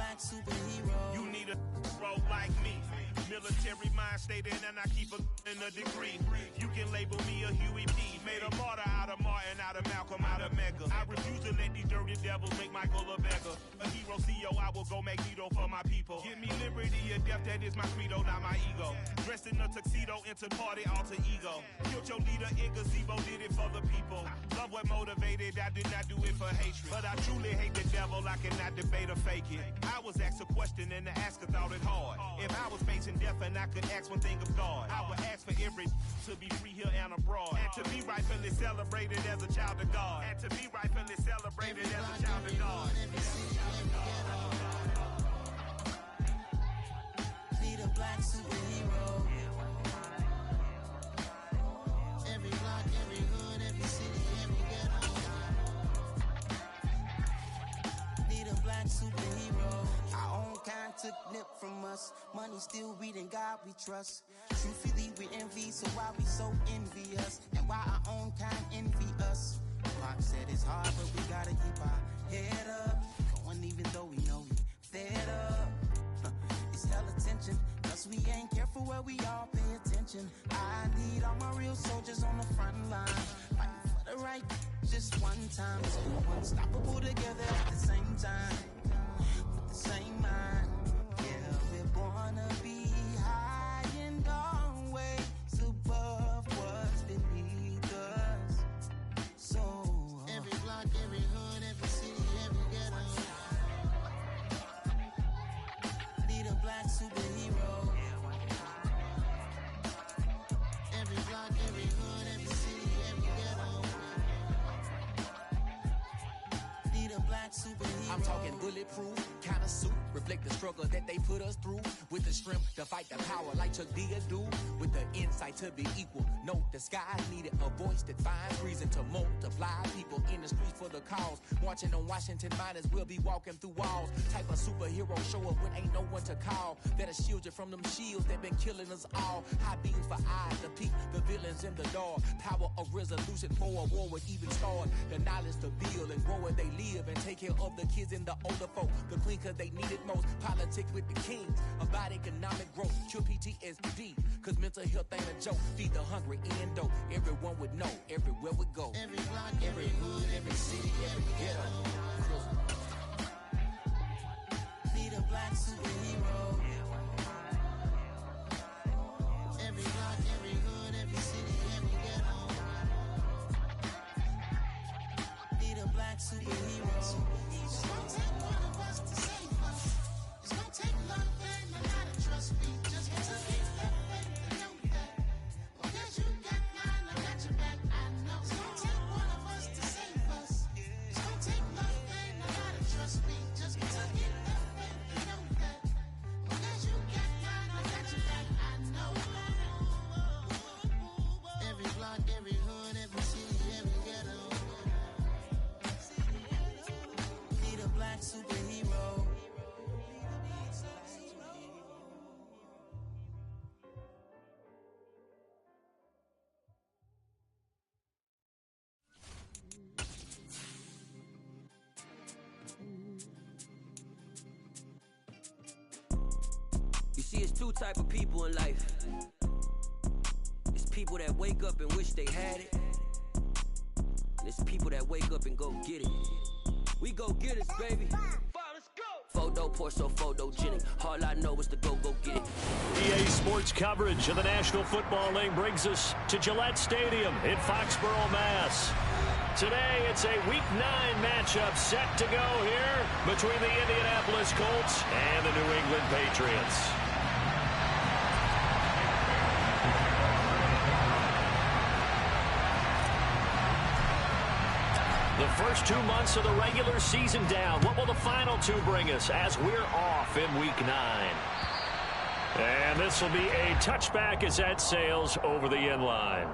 black superhero. You need a bro like me. Military mind stated, and I keep in a degree. You can label me a Huey P. Made a martyr out of Martin, out of Malcolm, out of Mega. I refuse to let these dirty devils make Michael a beggar. A hero CEO, I will go Magneto for my people. Give me liberty or death, that is my credo, not my ego. Dressed in a tuxedo, enter party, alter ego. Killed your leader, in gazebo, did it for the people. Love what motivated, I did not do it for hatred. But I truly hate the devil, I cannot debate or fake it. I was asked a question and the asker thought it hard. If I was facing death and I could ask one thing of God, I would ask for every to be free here and abroad. And to be rightfully celebrated as a child of God. And to be rightfully celebrated as a child of God. Need a black superhero. Every block, every hood, every city, every ghetto. Need a black superhero. Our own kind took nip from us. Money still reading God we trust. Truthfully we envy, so why we so envious? And why our own kind envy us? Pac said it's hard, but we gotta keep our head up. Going even though we know we fed up. It's hell attention, cause we ain't careful where we all pay attention. I need all my real soldiers on the front line, fighting for the right just one time. So we're unstoppable together at the same time, with the same mind. Yeah, we're gonna be high and always above what's beneath us. So every block, every hood, every city, every ghetto. Need a black superhero. Every block, every hood, every city, every ghetto. Need a black superhero. I'm talking bulletproof kind of suit, reflect the struggle that they put us through. With the strength to fight the power like Chuck D do. With the insight to be equal. Note the sky needed a voice that finds reason to multiply. People in the streets for the cause. Marching on Washington miners will be walking through walls. Type of superhero show up when ain't no one to call. That'll shield you from them shields that been killing us all. High beams for eyes to peek the villains in the dark. Power of resolution for a war would even start. The knowledge to build and grow where they live and take care of the kids and the older folk. The clean cause they need it most. Politics with the kings. About economic growth. Cure PTSD. Cause mental health ain't a joke. Feed the hungry and dope. Everyone would know. Everywhere we go. Every block, every hood, every city, every ghetto. Need a black superhero. Every block, every hood, every city, every ghetto. Need a black superhero. It's gonna take one of us to save us. It's gonna take love and a lot of trust. We just got to keep that faith and know that. Because you got mine, I got your back, I know. It's gonna take one of us to save us. It's gonna take love and a lot of trust. We just got to keep that faith and know that. Because you got mine, I got your back, I know. Every block, every hood, every city, every ghetto. Need a black superhero. You see, it's two type of people in life. It's people that wake up and wish they had it. And it's people that wake up and go get it. We go get it, baby. Photo, Porto, photogenic. All I know is to go get it. EA Sports coverage of the National Football League brings us to Gillette Stadium in Foxborough, Mass. Today, it's a Week 9 matchup set to go here between the Indianapolis Colts and the New England Patriots. The first 2 months of the regular season down. What will the final two bring us as we're off in Week 9? And this will be a touchback as that sails over the end line.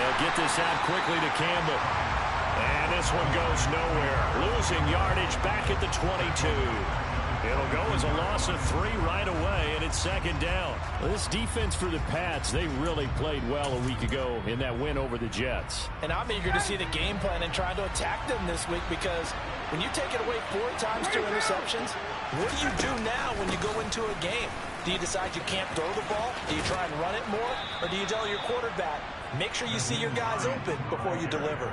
They'll get this out quickly to Campbell. And this one goes nowhere. Losing yardage back at the 22. It'll go as a loss of 3 right away, and it's second down. Well, this defense for the Pats, they really played well a week ago in that win over the Jets. And I'm eager to see the game plan and try to attack them this week, because when you take it away 4 times, 2 interceptions, what do you do now when you go into a game? Do you decide you can't throw the ball? Do you try and run it more? Or do you tell your quarterback, make sure you see your guys open before you deliver?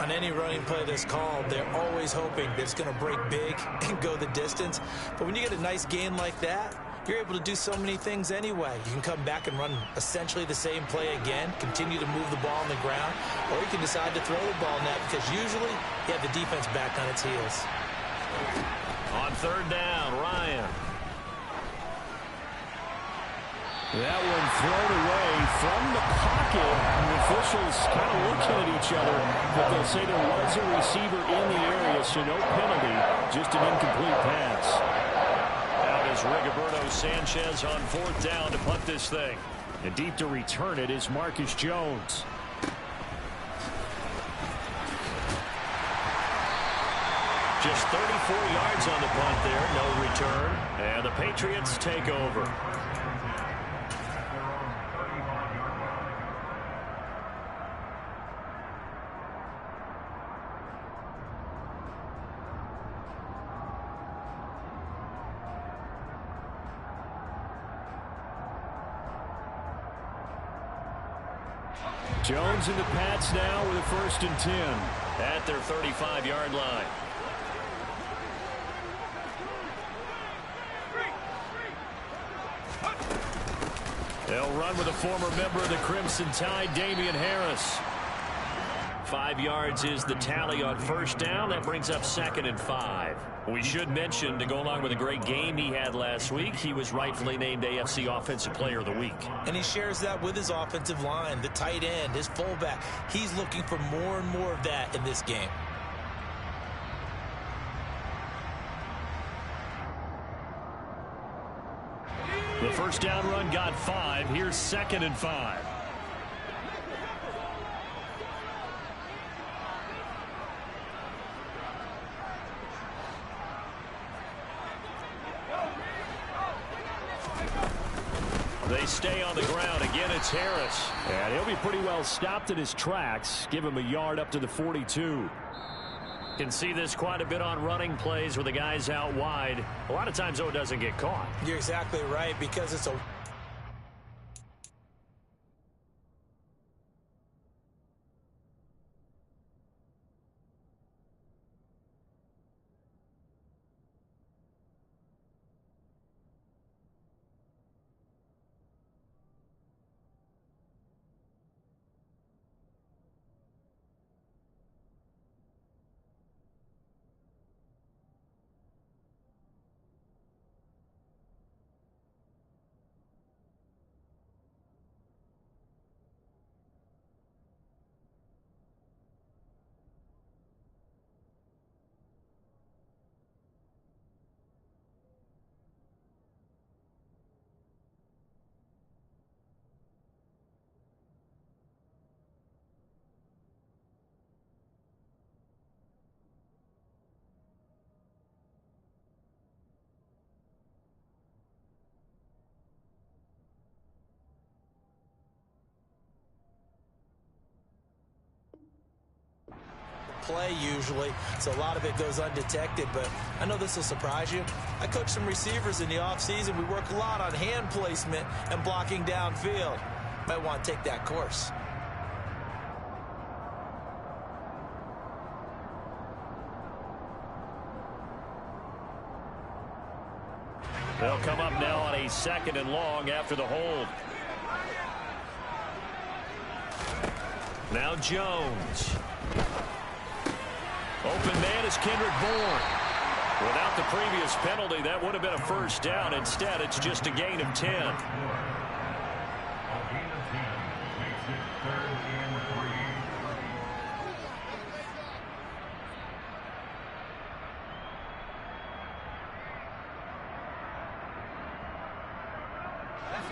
On any running play that's called, they're always hoping that it's going to break big and go the distance. But when you get a nice game like that, you're able to do so many things anyway. You can come back and run essentially the same play again, continue to move the ball on the ground, or you can decide to throw the ball net, because usually you have the defense back on its heels. On third down, Ryan. That one thrown away from the pocket. The officials kind of looking at each other, but they'll say there was a receiver in the area, so no penalty, just an incomplete pass. Out is Rigoberto Sanchez on fourth down to punt this thing. And deep to return it is Marcus Jones. Just 34 yards on the punt there, no return. And the Patriots take over. Jones and the Pats now with a 1st and 10. At their 35-yard line. They'll run with a former member of the Crimson Tide, Damian Harris. 5 yards is the tally on first down. That brings up 2nd and 5. We should mention, to go along with a great game he had last week, he was rightfully named AFC Offensive Player of the Week. And he shares that with his offensive line, the tight end, his fullback. He's looking for more and more of that in this game. The first down run got 5. Here's 2nd and 5. They stay on the ground. Again, it's Harris. And he'll be pretty well stopped in his tracks. Give him a yard up to the 42. Can see this quite a bit on running plays where the guy's out wide. A lot of times, though, it doesn't get caught. You're exactly right, because it's a... play usually, so a lot of it goes undetected, but I know this will surprise you. I coach some receivers in the offseason. We work a lot on hand placement and blocking downfield. Might want to take that course. They'll come up now on a 2nd and long after the hold. Now Jones. Open man is Kendrick Bourne. Without the previous penalty, that would have been a first down. Instead, it's just a gain of 10.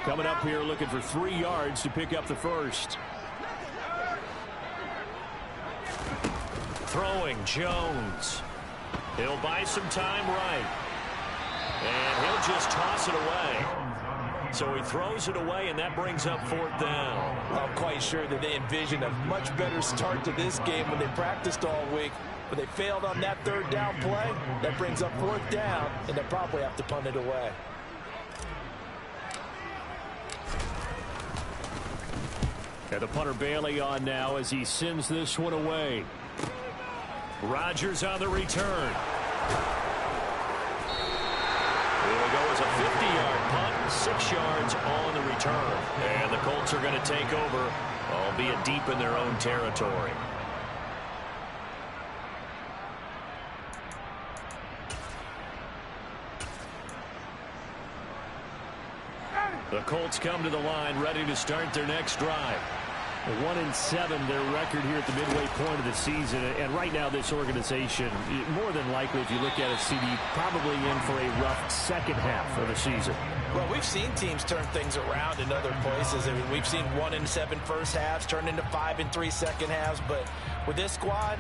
Coming up here looking for 3 yards to pick up the first. throwing, Jones. He'll buy some time right. And he'll just toss it away. So he throws it away, and that brings up 4th down. I'm quite sure that they envisioned a much better start to this game when they practiced all week. But they failed on that 3rd down play. That brings up 4th down, and they'll probably have to punt it away. And the punter Bailey on now as he sends this one away. Rodgers on the return. Here we go as a 50-yard punt, 6 yards on the return. And the Colts are going to take over, albeit deep in their own territory. The Colts come to the line, ready to start their next drive. 1-7 their record here at the midway point of the season, and right now this organization, more than likely, if you look at it, CD, probably in for a rough second half of the season. Well, we've seen teams turn things around in other places. I mean, we've seen 1-7 first halves turn into 5-3 second halves, but with this squad,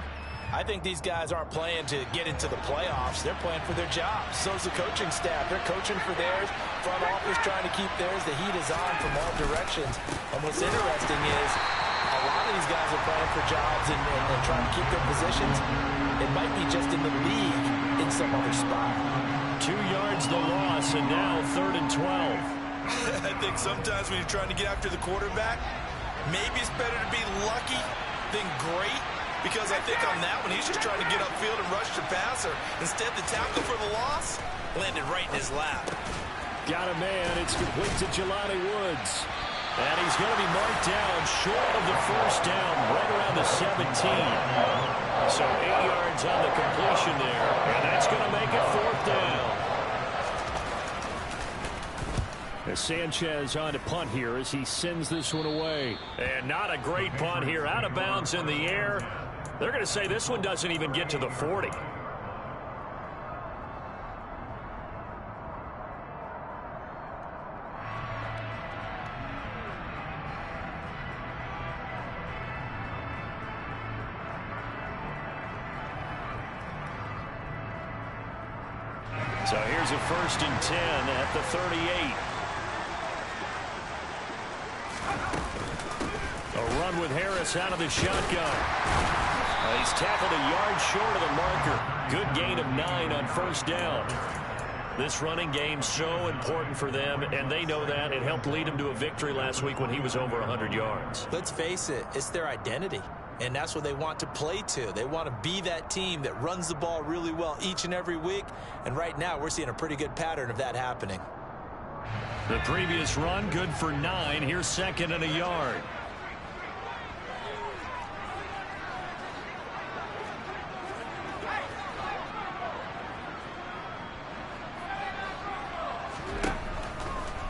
I think these guys aren't playing to get into the playoffs. They're playing for their jobs. So's the coaching staff. They're coaching for theirs. Front office trying to keep theirs. The heat is on from all directions. And what's interesting is a lot of these guys are playing for jobs and trying to keep their positions. It might be just in the league in some other spot. 2 yards the loss, and now 3rd and 12. I think sometimes when you're trying to get after the quarterback, maybe it's better to be lucky than great. Because I think on that one, he's just trying to get upfield and rush the passer. Instead, the tackle for the loss landed right in his lap. Got a man. It's complete to Jelani Woods. And he's going to be marked down short of the first down, right around the 17. So 8 yards on the completion there. And that's going to make it 4th down. As Sanchez on to punt here as he sends this one away. And not a great punt here. Out of bounds in the air. They're going to say this one doesn't even get to the 40. So here's a 1st and 10 at the 38. A run with Harris out of the shotgun. He's tackled a yard short of the marker. Good gain of 9 on 1st down. This running game so important for them, and they know that. It helped lead them to a victory last week when he was over 100 yards. Let's face it, it's their identity. And that's what they want to play to. They want to be that team that runs the ball really well each and every week. And right now, we're seeing a pretty good pattern of that happening. The previous run, good for 9. Here's 2nd and a yard.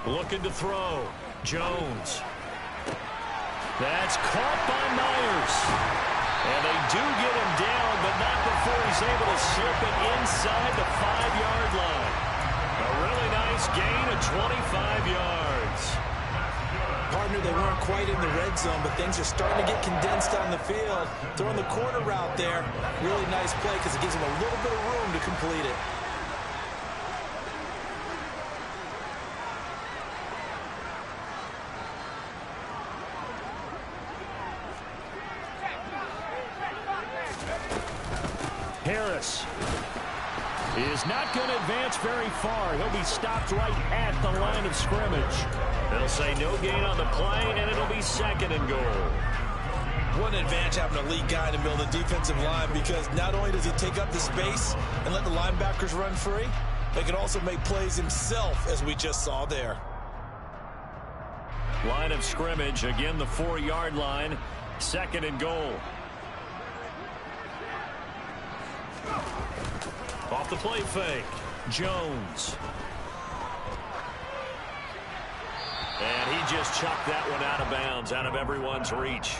Looking to throw. Jones. That's caught by Myers. And they do get him down, but not before he's able to slip it inside the 5-yard line. A really nice gain of 25 yards. Partner, they weren't quite in the red zone, but things are starting to get condensed on the field. Throwing the corner route there. Really nice play because it gives them a little bit of room to complete it. Harris is not going to advance very far. He'll be stopped right at the line of scrimmage. They'll say no gain on the play, and it'll be 2nd and goal. What an advantage having a lead guy in the middle of the defensive line, because not only does he take up the space and let the linebackers run free, but he can also make plays himself, as we just saw there. Line of scrimmage, again the 4-yard line, 2nd and goal. Off the play fake, Jones. And he just chucked that one out of bounds, out of everyone's reach.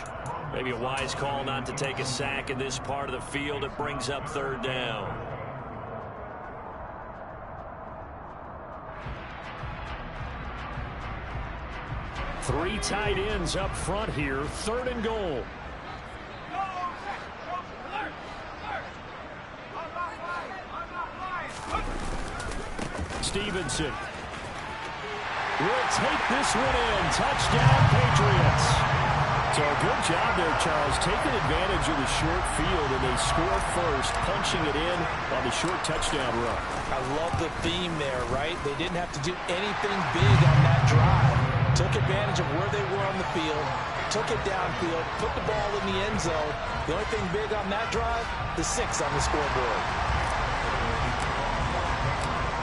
Maybe a wise call not to take a sack in this part of the field. It brings up 3rd down. Three tight ends up front here, 3rd and goal. Stevenson will take this one in. Touchdown, Patriots. So a good job there, Charles, taking advantage of the short field, and they score first, punching it in on the short touchdown run. I love the theme there, right? They didn't have to do anything big on that drive. Took advantage of where they were on the field, took it downfield, put the ball in the end zone. The only thing big on that drive, the 6 on the scoreboard.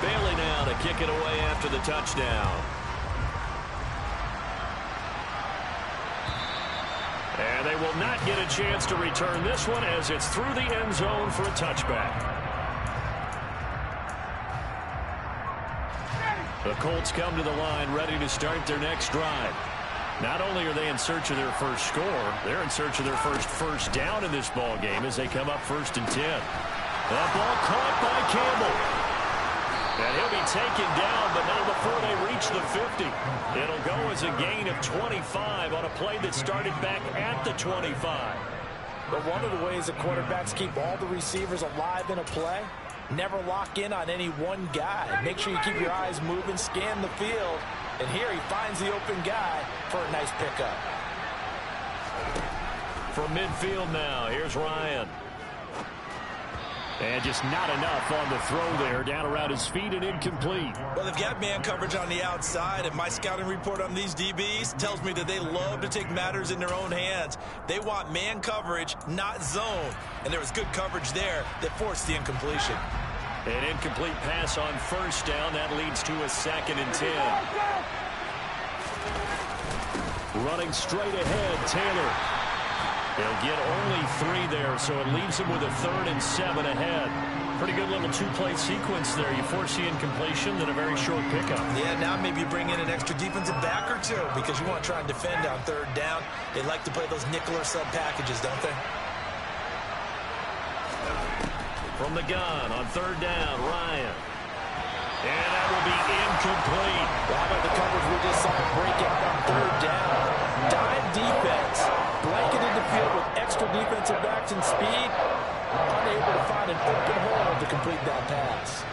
Bailey now to kick it away after the touchdown. And they will not get a chance to return this one as it's through the end zone for a touchback. The Colts come to the line ready to start their next drive. Not only are they in search of their first score, they're in search of their first down in this ball game as they come up 1st and 10. That ball caught by Campbell. And he'll be taken down, but not before they reach the 50. It'll go as a gain of 25 on a play that started back at the 25. But one of the ways that quarterbacks keep all the receivers alive in a play, never lock in on any one guy. Make sure you keep your eyes moving, scan the field. And here he finds the open guy for a nice pickup. From midfield now, here's Ryan. And just not enough on the throw there. Down around his feet and incomplete. Well, they've got man coverage on the outside, and my scouting report on these DBs tells me that they love to take matters in their own hands. They want man coverage, not zone. And there was good coverage there that forced the incompletion. An incomplete pass on 1st down. That leads to a 2nd and 10. Running straight ahead, Taylor. They'll get only 3 there, so it leaves them with a 3rd and 7 ahead. Pretty good little 2-play sequence there. You force the incompletion, then a very short pickup. Yeah, now maybe you bring in an extra defensive back or 2 because you want to try and defend on 3rd down. They like to play those nickel or sub packages, don't they? From the gun on 3rd down, Ryan. And that will be incomplete. Well, how about the coverage we just saw break out on 3rd down? Dime defense. Blanketed the field with extra defensive backs and speed. Unable to find an open hole to complete that pass.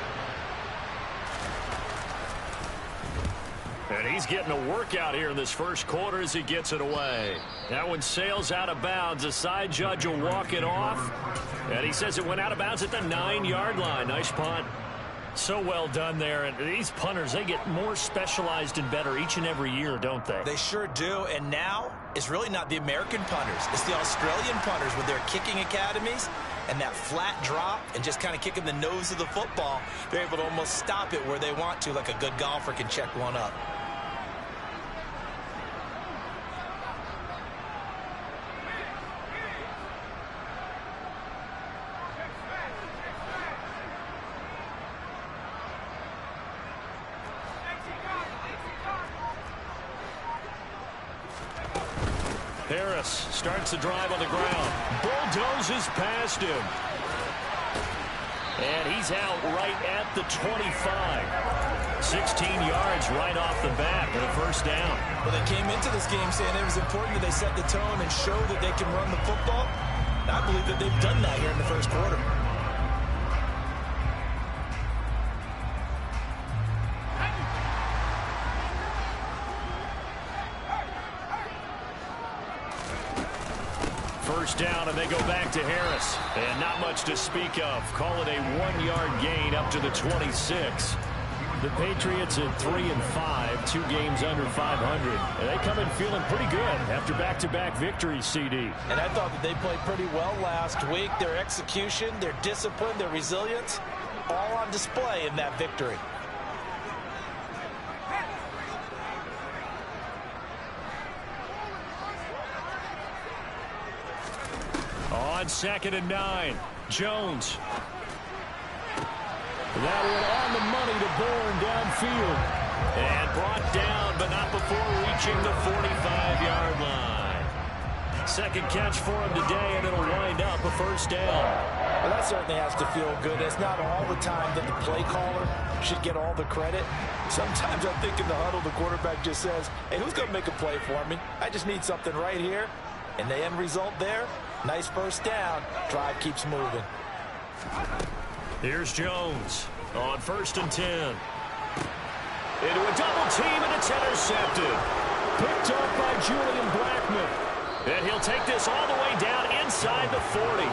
And he's getting a workout here in this first quarter as he gets it away. That one sails out of bounds. The side judge will walk it off. And he says it went out of bounds at the 9-yard line. Nice punt. So well done there. And these punters, they get more specialized and better each and every year, don't they? They sure do. And now it's really not the American punters. It's the Australian punters with their kicking academies and that flat drop and just kind of kicking the nose of the football. They're able to almost stop it where they want to, like a good golfer can check one up. Harris starts the drive on the ground. Bulldozes past him. And he's out right at the 25. 16 yards right off the bat with a 1st down. Well, they came into this game saying it was important that they set the tone and show that they can run the football. I believe that they've done that here in the first quarter. First down, and they go back to Harris. And not much to speak of. Call it a 1-yard gain up to the 26. The Patriots at 3-5, 2 games under 500. And they come in feeling pretty good after back-to-back victories, CD. And I thought that they played pretty well last week. Their execution, their discipline, their resilience, all on display in that victory. On 2nd and 9, Jones. That one on the money to Bourne downfield. And brought down, but not before reaching the 45-yard line. 2nd catch for him today, and it'll wind up a 1st down. Well, that certainly has to feel good. It's not all the time that the play caller should get all the credit. Sometimes I think in the huddle, the quarterback just says, hey, who's going to make a play for me? I just need something right here. And the end result there, nice 1st down. Drive keeps moving. Here's Jones on 1st and 10. into a double team, and it's intercepted. Picked up by Julian Blackmon. And he'll take this all the way down inside the 40.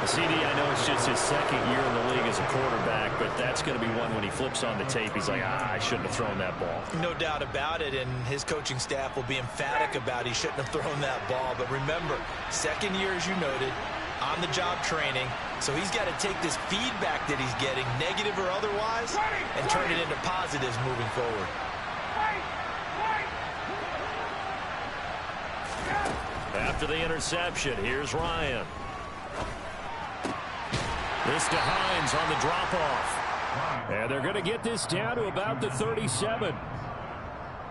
CD, I know it's just his second year in the league as a quarterback, but that's going to be one when he flips on the tape. He's like, I shouldn't have thrown that ball. No doubt about it, and his coaching staff will be emphatic about he shouldn't have thrown that ball. But remember, second year, as you noted, on-the-job training, so he's got to take this feedback that he's getting, negative or otherwise, and turn it into positives moving forward. After the interception, here's Ryan. This to Hines on the drop-off. And they're going to get this down to about the 37.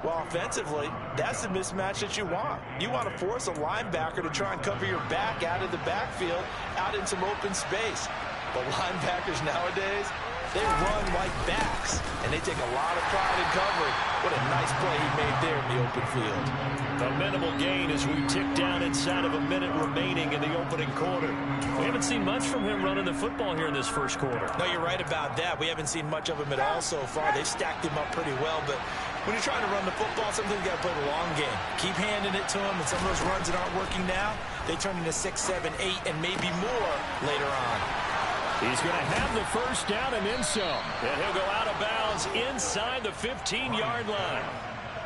Well, offensively, that's the mismatch that you want. You want to force a linebacker to try and cover your back out of the backfield, out in some open space. But linebackers nowadays, they run like backs, and they take a lot of pride in covering. What a nice play he made there in the open field. A minimal gain as we tick down inside of a minute remaining in the opening quarter. We haven't seen much from him running the football here in this first quarter. No, you're right about that. We haven't seen much of him at all so far. They've stacked him up pretty well, but when you're trying to run the football, sometimes you got to play the long game. Keep handing it to him, and some of those runs that aren't working now, they turn into 6, 7, 8, and maybe more later on. He's going to have the first down and then some. And he'll go out of bounds inside the 15-yard line.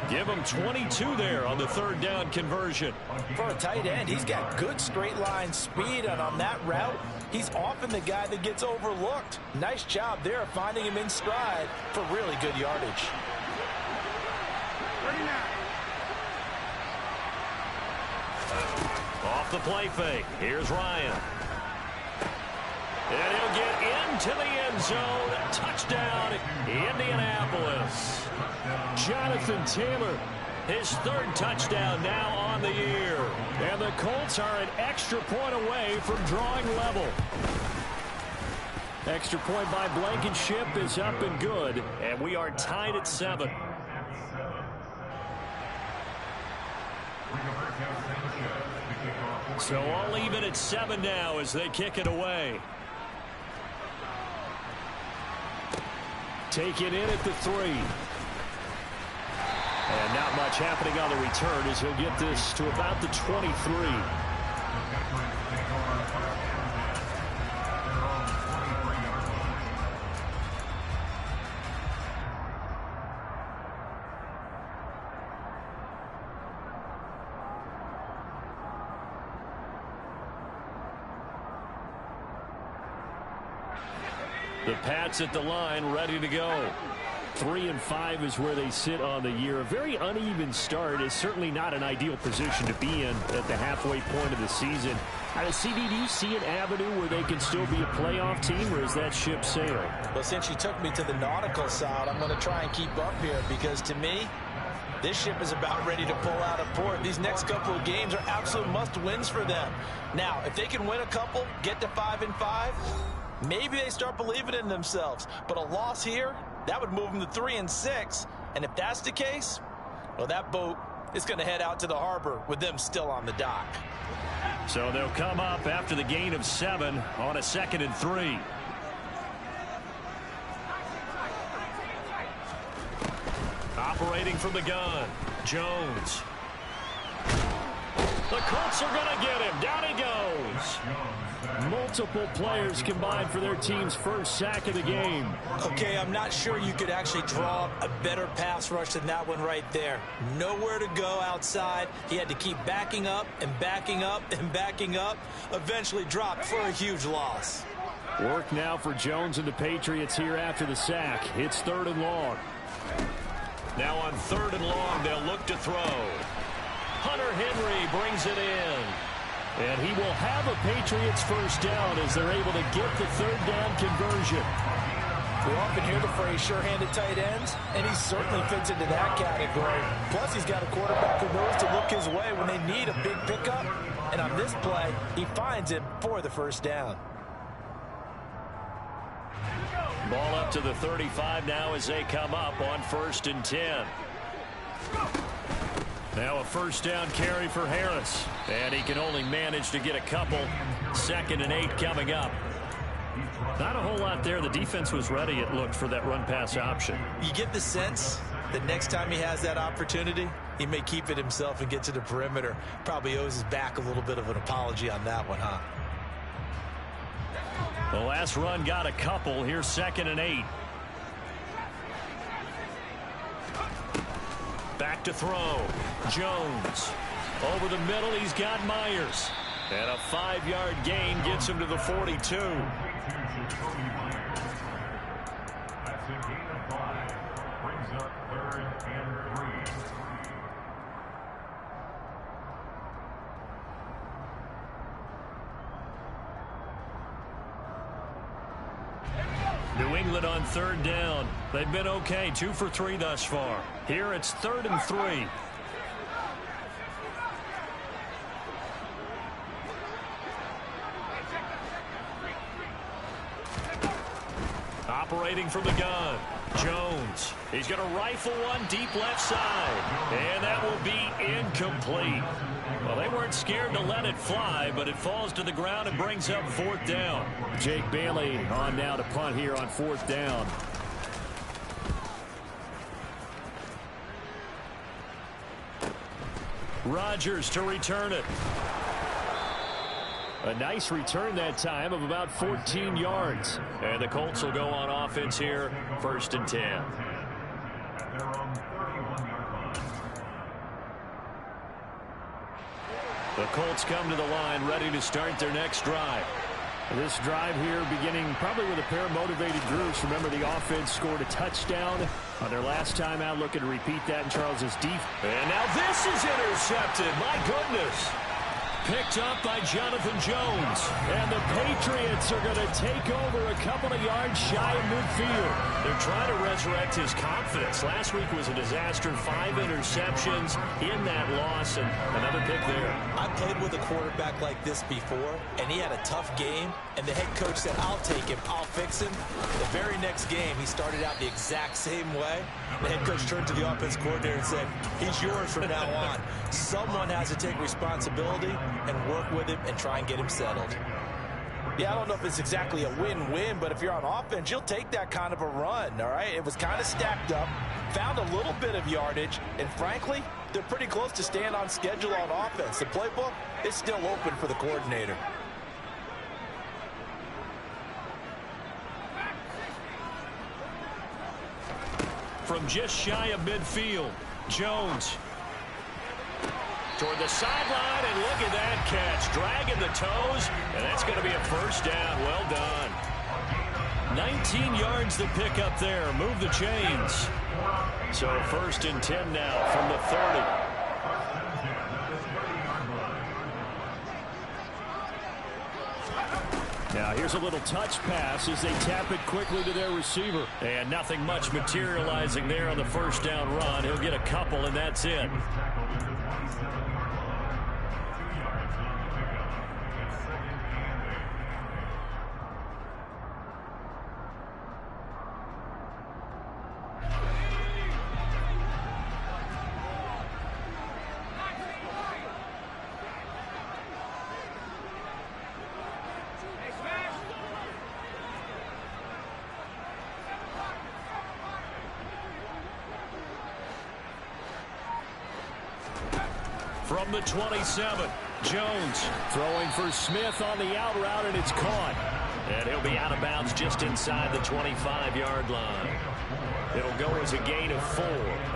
Give him 22 there on the third down conversion. For a tight end, he's got good straight line speed, and on that route, he's often the guy that gets overlooked. Nice job there finding him in stride for really good yardage. Off the play fake. Here's Ryan. And he'll get into the end zone. Touchdown, Indianapolis. Jonathan Taylor, his third touchdown now on the year. And the Colts are an extra point away from drawing level. Extra point by Blankenship is up and good. And we are tied at 7. So all even at 7 now as they kick it away. Take it in at the 3. And not much happening on the return as he'll get this to about the 23. The Pats at the line, ready to go. 3-5 is where they sit on the year. A very uneven start is certainly not an ideal position to be in at the halfway point of the season. CD, do you see an avenue where they can still be a playoff team, or is that ship sailing? Well, since you took me to the nautical side, I'm going to try and keep up here because to me, this ship is about ready to pull out of port. These next couple of games are absolute must-wins for them. Now, if they can win a couple, get to 5-5, maybe they start believing in themselves. But a loss here, that would move them to 3-6. And if that's the case, well, that boat is going to head out to the harbor with them still on the dock. So they'll come up after the gain of 7 on a 2nd and 3. Operating from the gun, Jones. The Colts are going to get him. Down he goes. Multiple players combined for their team's first sack of the game. Okay, I'm not sure you could actually draw a better pass rush than that one right there. Nowhere to go outside. He had to keep backing up and backing up and backing up. Eventually dropped for a huge loss. Work now for Jones and the Patriots here after the sack. It's 3rd and long. Now on 3rd and long, they'll look to throw. Hunter Henry brings it in. And he will have a Patriots first down as they're able to get the 3rd down conversion. We often hear the phrase sure-handed tight ends, and he certainly fits into that category. Plus, he's got a quarterback who knows to look his way when they need a big pickup. And on this play, he finds him for the first down. Ball up to the 35 now as they come up on 1st and 10. Now a first down carry for Harris. And he can only manage to get a couple. 2nd and 8 coming up. Not a whole lot there. The defense was ready, it looked, for that run-pass option. You get the sense that next time he has that opportunity, he may keep it himself and get to the perimeter. Probably owes his back a little bit of an apology on that one, huh? The last run got a couple. Here's 2nd and 8. Back to throw. Jones. Over the middle, he's got Myers. And a 5-yard gain gets him to the 42. That's a gain of 5. Brings up 3rd and 3. New England on 3rd down. They've been okay, 2 for 3 thus far. Here it's 3rd and 3. Operating from the gun, Jones. He's going to rifle one deep left side, and that will be incomplete. Well, they weren't scared to let it fly, but it falls to the ground and brings up 4th down. Jake Bailey on now to punt here on 4th down. Rodgers to return it. A nice return that time of about 14 yards. And the Colts will go on offense here, 1st and 10. The Colts come to the line, ready to start their next drive. This drive here beginning probably with a pair of motivated groups. Remember, the offense scored a touchdown on their last time out. Looking to repeat that in Charles's defense. And now this is intercepted. My goodness. Picked up by Jonathan Jones. And the Patriots are going to take over a couple of yards shy of midfield. They're trying to resurrect his confidence. Last week was a disaster. 5 interceptions in that loss, and another pick there. I played with a quarterback like this before, and he had a tough game, and the head coach said, I'll take him, I'll fix him. The very next game, he started out the exact same way. The head coach turned to the offense coordinator and said, he's yours from now on. Someone has to take responsibility and work with him and try and get him settled. Yeah, I don't know if it's exactly a win-win, but if you're on offense, you'll take that kind of a run, all right? It was kind of stacked up, found a little bit of yardage, and frankly, they're pretty close to staying on schedule on offense. The playbook is still open for the coordinator. From just shy of midfield, Jones toward the sideline, and look at that catch. Dragging the toes, and that's going to be a 1st down. Well done. 19 yards to pick up there. Move the chains. So 1st and 10 now from the 30. Now here's a little touch pass as they tap it quickly to their receiver. And nothing much materializing there on the 1st down run. He'll get a couple, and that's it. From the 27, Jones throwing for Smith on the out route, and it's caught. And he'll be out of bounds just inside the 25-yard line. It'll go as a gain of 4,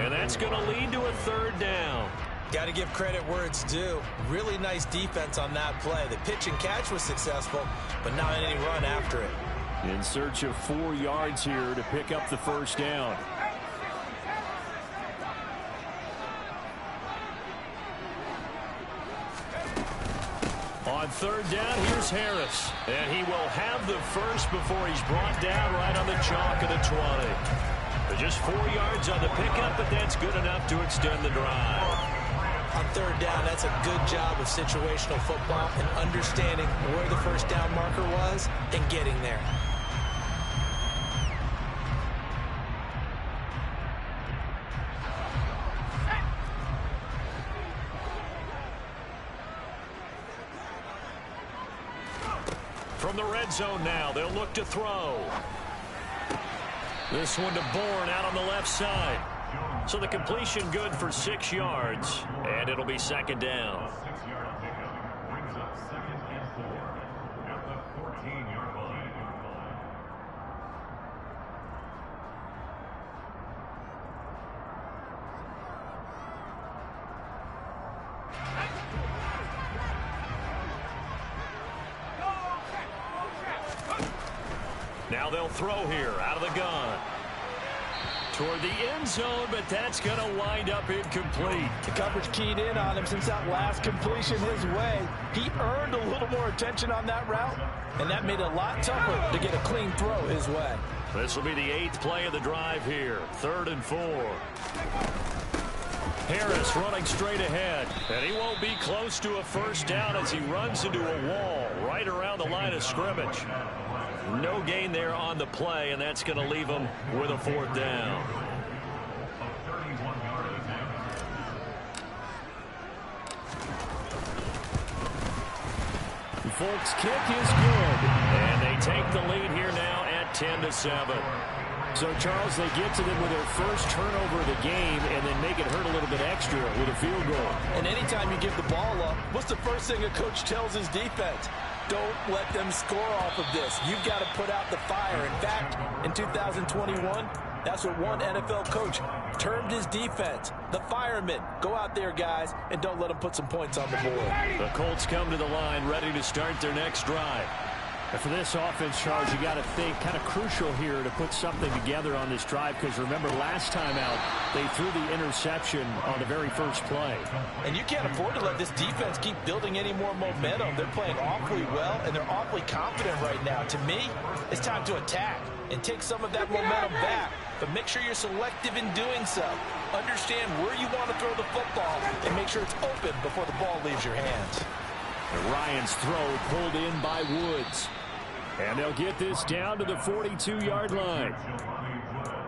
and that's going to lead to a 3rd down. Got to give credit where it's due. Really nice defense on that play. The pitch and catch was successful, but not any run after it. In search of 4 yards here to pick up the 1st down. On 3rd down, here's Harris. And he will have the first before he's brought down right on the chalk of the 20. But just 4 yards on the pickup, but that's good enough to extend the drive. On 3rd down, that's a good job of situational football and understanding where the 1st down marker was and getting there. From the red zone now, they'll look to throw. This one to Bourne out on the left side. So the completion good for 6 yards, and it'll be second down. 6-yard pickup brings up 2nd and 4 at the 14-yard line. Now they'll throw here out of the gun. Toward the end zone, but that's going to wind up incomplete. The coverage keyed in on him since that last completion his way. He earned a little more attention on that route, and that made it a lot tougher to get a clean throw his way. This will be the 8th play of the drive here. 3rd and 4. Harris running straight ahead, and he won't be close to a first down as he runs into a wall right around the line of scrimmage. No gain there on the play, and that's going to leave him with a 4th down. The Folks kick is good. And they take the lead here now at 10-7. So, Charles, they get to them with their first turnover of the game and then make it hurt a little bit extra with a field goal. And anytime you give the ball up, what's the first thing a coach tells his defense? Don't let them score off of this. You've got to put out the fire. In fact, in 2021, that's what one NFL coach termed his defense. The firemen. Go out there, guys, and don't let them put some points on the board. The Colts come to the line ready to start their next drive. And for this offense, Charles, you got to think kind of crucial here to put something together on this drive, because remember last time out they threw the interception on the very first play. And you can't afford to let this defense keep building any more momentum. They're playing awfully well, and they're awfully confident right now. To me, it's time to attack and take some of that momentum back, but make sure you're selective in doing so. Understand where you want to throw the football and make sure it's open before the ball leaves your hands. And Ryan's throw pulled in by Woods. And they'll get this down to the 42-yard line.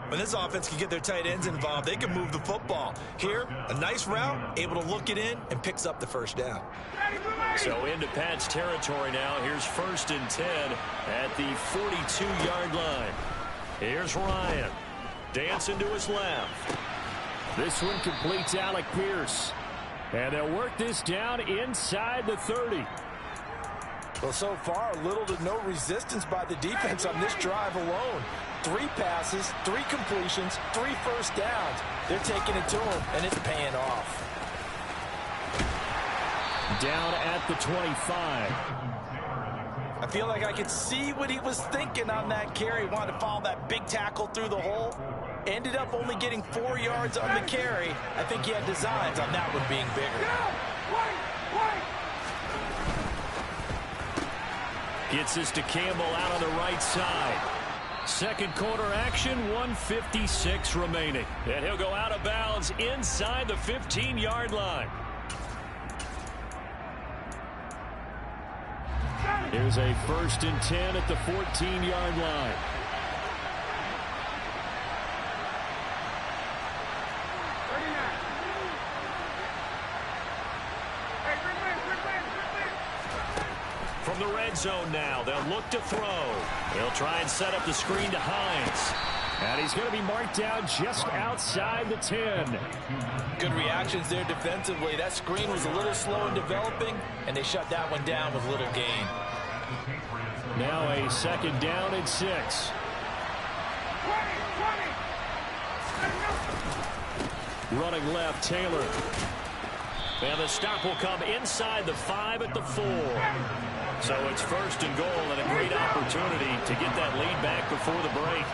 When this offense can get their tight ends involved, they can move the football. Here, a nice route, able to look it in, and picks up the first down. So into Pat's territory now. Here's 1st and 10 at the 42-yard line. Here's Ryan. Dancing to his left. This one completes Alec Pierce. And they'll work this down inside the 30. Well, so far, little to no resistance by the defense on this drive alone. 3 passes, 3 completions, 3 first downs. They're taking it to him, and it's paying off. Down at the 25. I feel like I could see what he was thinking on that carry. Wanted to follow that big tackle through the hole. Ended up only getting 4 yards on the carry. I think he had designs on that one being bigger. Gets this to Campbell out on the right side. Second quarter action, 1:56 remaining. And he'll go out of bounds inside the 15-yard line. Here's a 1st and 10 at the 14-yard line. From the red zone now, they'll look to throw. They'll try and set up the screen to Hines. And he's going to be marked down just outside the 10. Good reactions there defensively. That screen was a little slow in developing, and they shut that one down with little gain. Now a 2nd down and 6. Running left, Taylor. And the stop will come inside the 5 at the 4. So it's 1st and goal and a great opportunity to get that lead back before the break.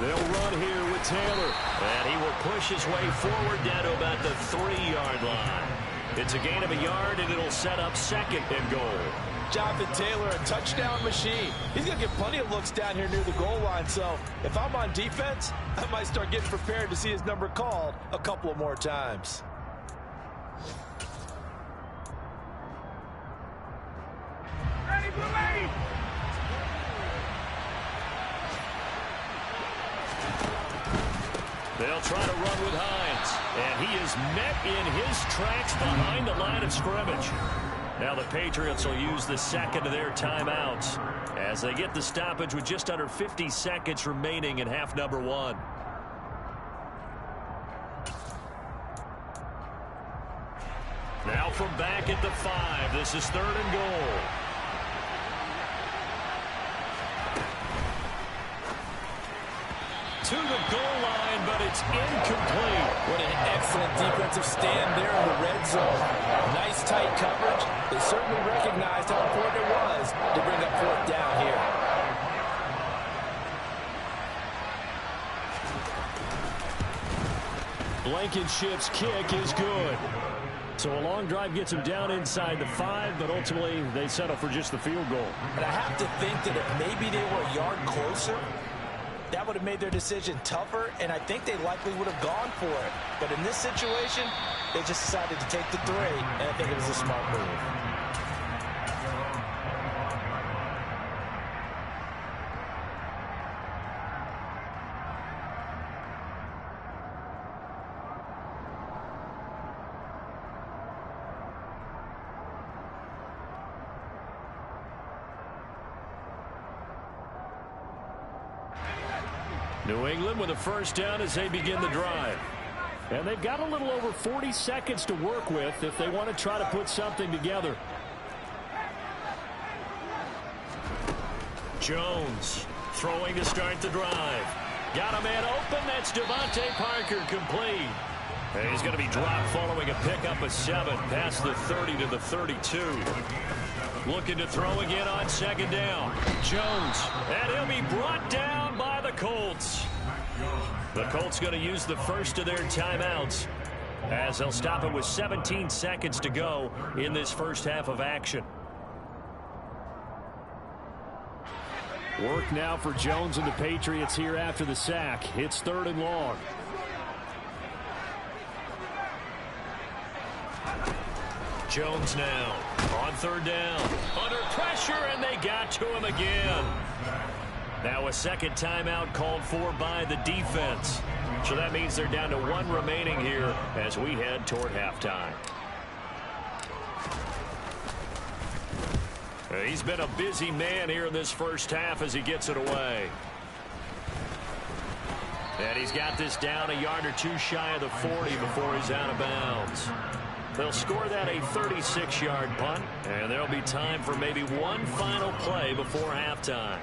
They'll run here with Taylor. And he will push his way forward down to about the 3-yard line. It's a gain of a yard, and it'll set up 2nd and goal. Jonathan Taylor, a touchdown machine. He's going to get plenty of looks down here near the goal line. So if I'm on defense, I might start getting prepared to see his number called a couple of more times. They'll try to run with Hines. And he is met in his tracks behind the line of scrimmage. Now the Patriots will use the second of their timeouts as they get the stoppage with just under 50 seconds remaining in half number 1. Now from back at the 5, this is 3rd and goal. To the goal line, but it's incomplete. What an excellent defensive stand there in the red zone. Nice tight coverage. They certainly recognized how important it was to bring up 4th down here. Blankenship's kick is good. So a long drive gets them down inside the 5, but ultimately they settle for just the field goal. And I have to think that if maybe they were a yard closer, that would have made their decision tougher, and I think they likely would have gone for it. But in this situation, they just decided to take the 3, and I think it was a smart move. New England with a first down as they begin the drive. And they've got a little over 40 seconds to work with if they want to try to put something together. Jones throwing to start the drive. Got a man open. That's Devontae Parker, complete. And he's going to be dropped following a pickup of 7 past the 30 to the 32. Looking to throw again on second down. Jones, and he'll be brought down by the Colts. The Colts going to use the first of their timeouts as they'll stop it with 17 seconds to go in this first half of action. Work now for Jones and the Patriots here after the sack. It's 3rd and long. Jones now on 3rd down. Under pressure, and they got to him again. Now a second timeout called for by the defense. So that means they're down to 1 remaining here as we head toward halftime. He's been a busy man here in this first half as he gets it away. And he's got this down a yard or 2 shy of the 40 before he's out of bounds. They'll score that a 36-yard punt, and there'll be time for maybe one final play before halftime.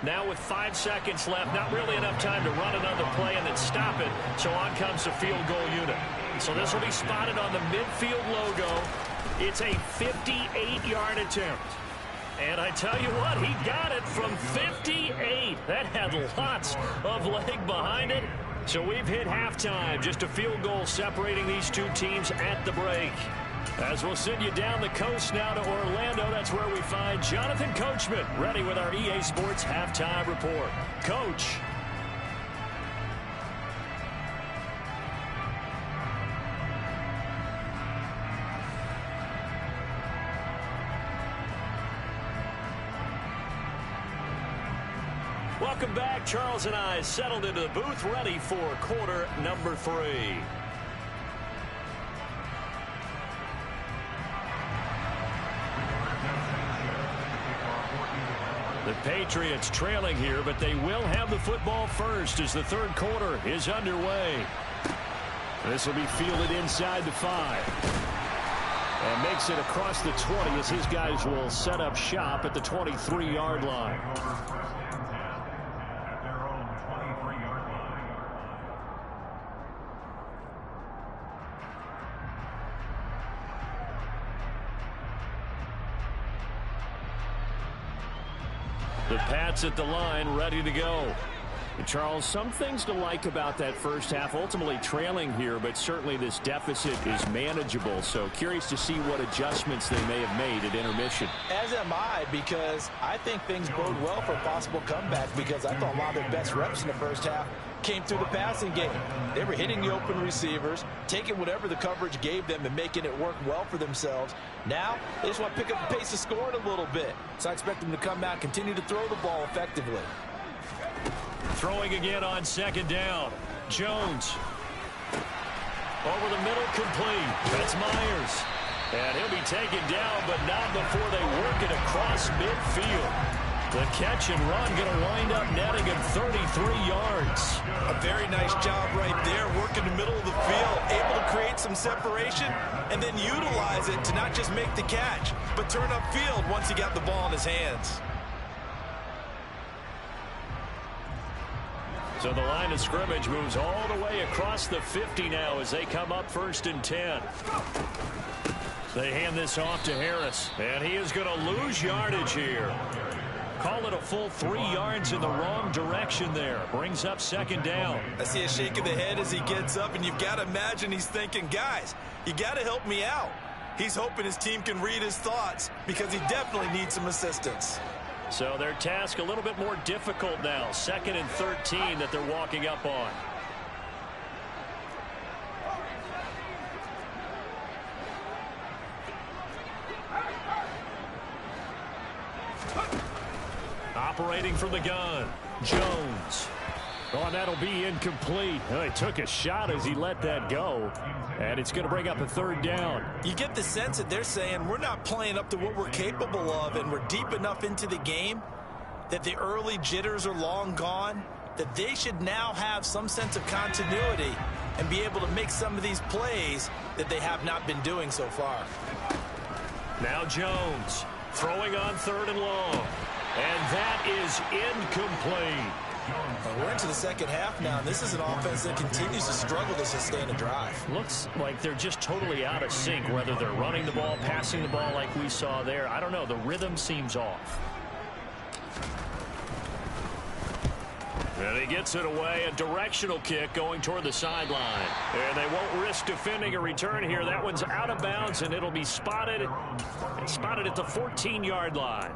Now with 5 seconds left, not really enough time to run another play and then stop it, so on comes the field goal unit. So this will be spotted on the midfield logo. It's a 58-yard attempt. And I tell you what, he got it from 58. That had lots of leg behind it. So we've hit halftime. Just a field goal separating these two teams at the break. As we'll send you down the coast now to Orlando, that's where we find Jonathan Coachman, ready with our EA Sports Halftime Report. Coach. Welcome back. Charles and I settled into the booth, ready for quarter number 3. The Patriots trailing here, but they will have the football first as the third quarter is underway. This will be fielded inside the 5. And makes it across the 20 as his guys will set up shop at the 23-yard line. The Pats at the line, ready to go. Charles, some things to like about that first half. Ultimately trailing here, but certainly this deficit is manageable. So curious to see what adjustments they may have made at intermission. As am I, because I think things bode well for a possible comeback, because I thought a lot of their best reps in the first half came through the passing game. They were hitting the open receivers, taking whatever the coverage gave them and making it work well for themselves. Now, they just want to pick up the pace of scoring a little bit. So I expect them to come out, continue to throw the ball effectively. Throwing again on second down. Jones. Over the middle, complete. That's Myers. And he'll be taken down, but not before they work it across midfield. The catch and run going to wind up netting him 33 yards. A very nice job right there, working the middle of the field, able to create some separation, and then utilize it to not just make the catch, but turn upfield once he got the ball in his hands. So the line of scrimmage moves all the way across the 50 now as they come up 1st and 10. They hand this off to Harris, and he is going to lose yardage here. Call it a full 3 yards in the wrong direction there. Brings up 2nd down. I see a shake of the head as he gets up, and you've got to imagine he's thinking, guys, you got to help me out. He's hoping his team can read his thoughts because he definitely needs some assistance. So their task a little bit more difficult now. 2nd and 13 that they're walking up on. Operating from the gun, Jones. Oh, and that'll be incomplete. He took a shot as he let that go, and it's going to bring up a 3rd down. You get the sense that they're saying we're not playing up to what we're capable of, and we're deep enough into the game that the early jitters are long gone, that they should now have some sense of continuity and be able to make some of these plays that they have not been doing so far. Now Jones throwing on 3rd and long. And that is incomplete. We're into the 2nd half now, and this is an offense that continues to struggle to sustain a drive. Looks like they're just totally out of sync, whether they're running the ball, passing the ball like we saw there. I don't know. The rhythm seems off. And he gets it away. A directional kick going toward the sideline. And they won't risk defending a return here. That one's out of bounds, and it'll be spotted at the 14-yard line.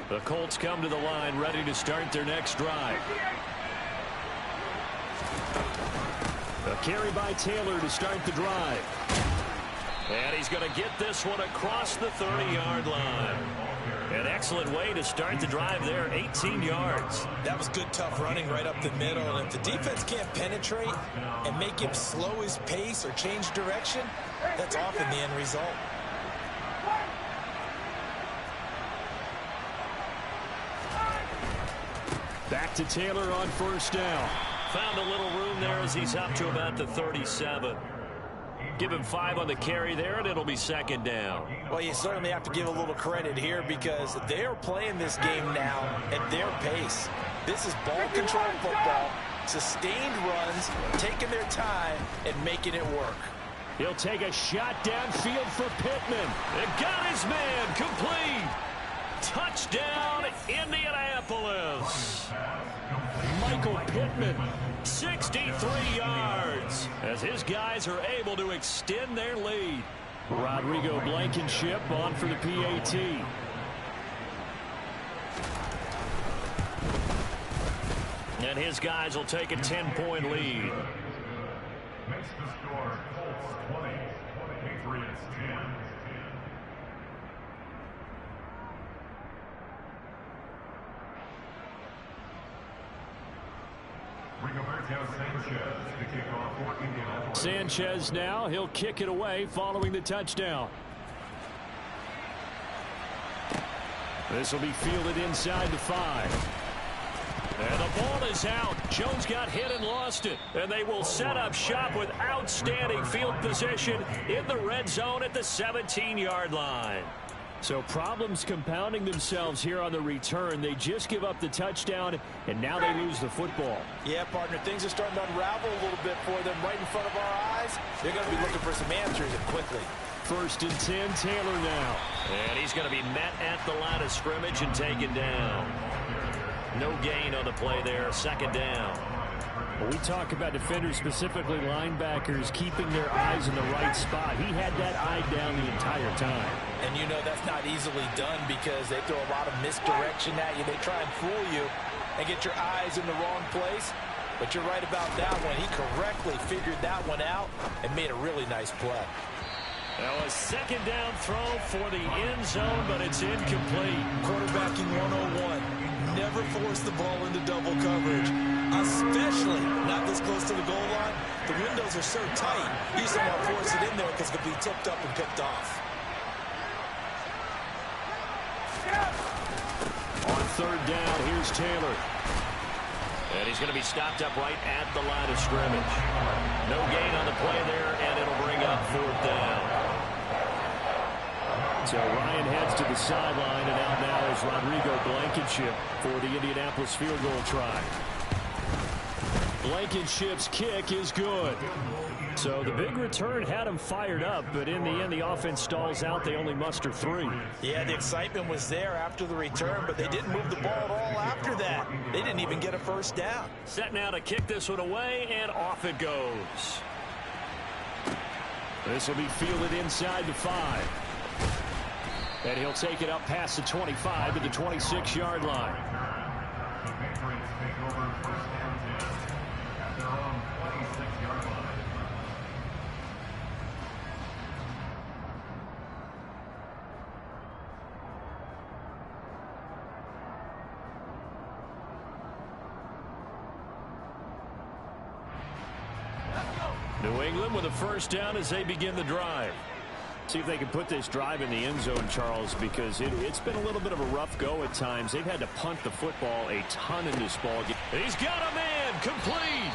The Colts come to the line, ready to start their next drive. A carry by Taylor to start the drive. And he's going to get this one across the 30-yard line. An excellent way to start the drive there, 18 yards. That was good, tough running right up the middle. And if the defense can't penetrate and make him slow his pace or change direction, that's often the end result. Back to Taylor on 1st down. Found a little room there as he's up to about the 37. Give him 5 on the carry there, and it'll be 2nd down. Well, you certainly have to give a little credit here because they are playing this game now at their pace. This is ball control football, sustained runs, taking their time, and making it work. He'll take a shot downfield for Pittman. And got his man complete. Touchdown, Indianapolis. Michael Pittman, 63 yards, as his guys are able to extend their lead. Rodrigo Blankenship on for the PAT. And his guys will take a 10-point lead. Makes the score Colts 20, Patriots 10. Sanchez now, he'll kick it away following the touchdown. This will be fielded inside the 5. And the ball is out. Jones got hit and lost it. And they will set up shop with outstanding field position in the red zone at the 17-yard line. So problems compounding themselves here on the return. They just give up the touchdown, and now they lose the football. Yeah, partner, things are starting to unravel a little bit for them right in front of our eyes. They're going to be looking for some answers and quickly. 1st and 10, Taylor now. And he's going to be met at the line of scrimmage and taken down. No gain on the play there, 2nd down. Well, we talk about defenders, specifically linebackers, keeping their eyes in the right spot. He had that eye down the entire time. And you know that's not easily done because they throw a lot of misdirection at you. They try and fool you and get your eyes in the wrong place. But you're right about that one. He correctly figured that one out and made a really nice play. Now a second down throw for the end zone, but it's incomplete. Quarterbacking 101. Never force the ball into double coverage, especially not this close to the goal line. The windows are so tight, you just don't want to force it in there because it could be tipped up and picked off. On third down, here's Taylor. And he's going to be stopped up right at the line of scrimmage. No gain on the play there, and it'll bring up fourth down. So Ryan heads to the sideline, and out now is Rodrigo Blankenship for the Indianapolis field goal try. Blankenship's kick is good. So the big return had him fired up, but in the end, the offense stalls out. They only muster 3. Yeah, the excitement was there after the return, but they didn't move the ball at all after that. They didn't even get a first down. Set now to kick this one away, and off it goes. This will be fielded inside the 5. And he'll take it up past the 25 to the 26-yard line. The Patriots take over first and 10 at their own 26-yard line. New England with a first down as they begin the drive. See if they can put this drive in the end zone, Charles, because it's been a little bit of a rough go at times. They've had to punt the football a ton in this ball game. He's got a man complete.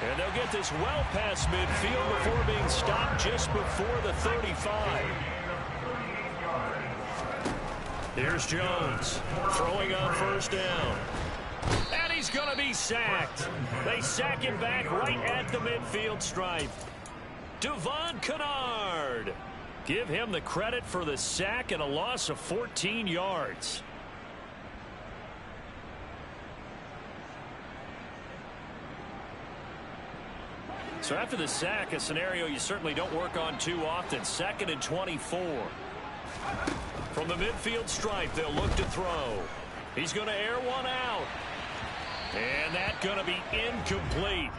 And they'll get this well past midfield before being stopped just before the 35. Here's Jones throwing on first down. And he's going to be sacked. They sack him back right at the midfield stripe. Devon Kennard. Give him the credit for the sack and a loss of 14 yards. So after the sack, a scenario you certainly don't work on too often. 2nd and 24. From the midfield stripe, they'll look to throw. He's going to air one out. And that's going to be incomplete.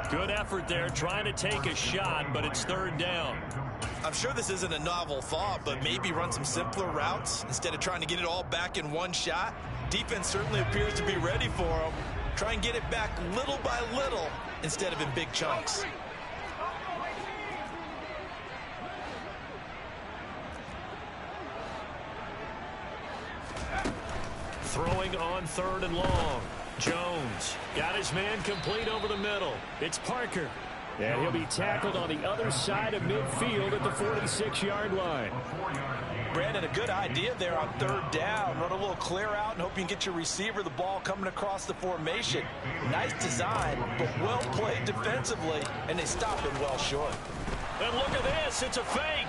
Good effort there trying to take a shot, but it's third down. I'm sure this isn't a novel thought, but maybe run some simpler routes instead of trying to get it all back in one shot. Defense certainly appears to be ready for them. Try and get it back little by little instead of in big chunks. Throwing on third and long. Jones got his man complete over the middle. It's Parker. And he'll be tackled on the other side of midfield at the 46-yard line. Brandon, a good idea there on third down. Run a little clear out and hope you can get your receiver the ball coming across the formation. Nice design, but well played defensively, and they stop him well short. And look at this. It's a fake.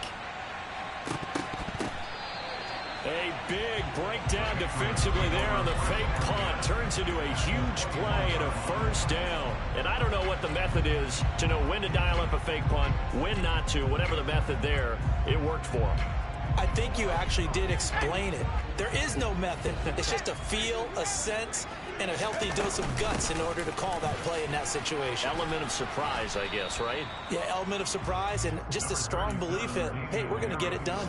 A big breakdown defensively there on the fake punt. Turns into a huge play and a first down. And I don't know what the method is to know when to dial up a fake punt, when not to. Whatever the method there, it worked for him. I think you actually did explain it. There is no method. It's just a feel, a sense, and a healthy dose of guts in order to call that play in that situation. Element of surprise, I guess, right? Yeah, element of surprise and just a strong belief that, hey, we're going to get it done.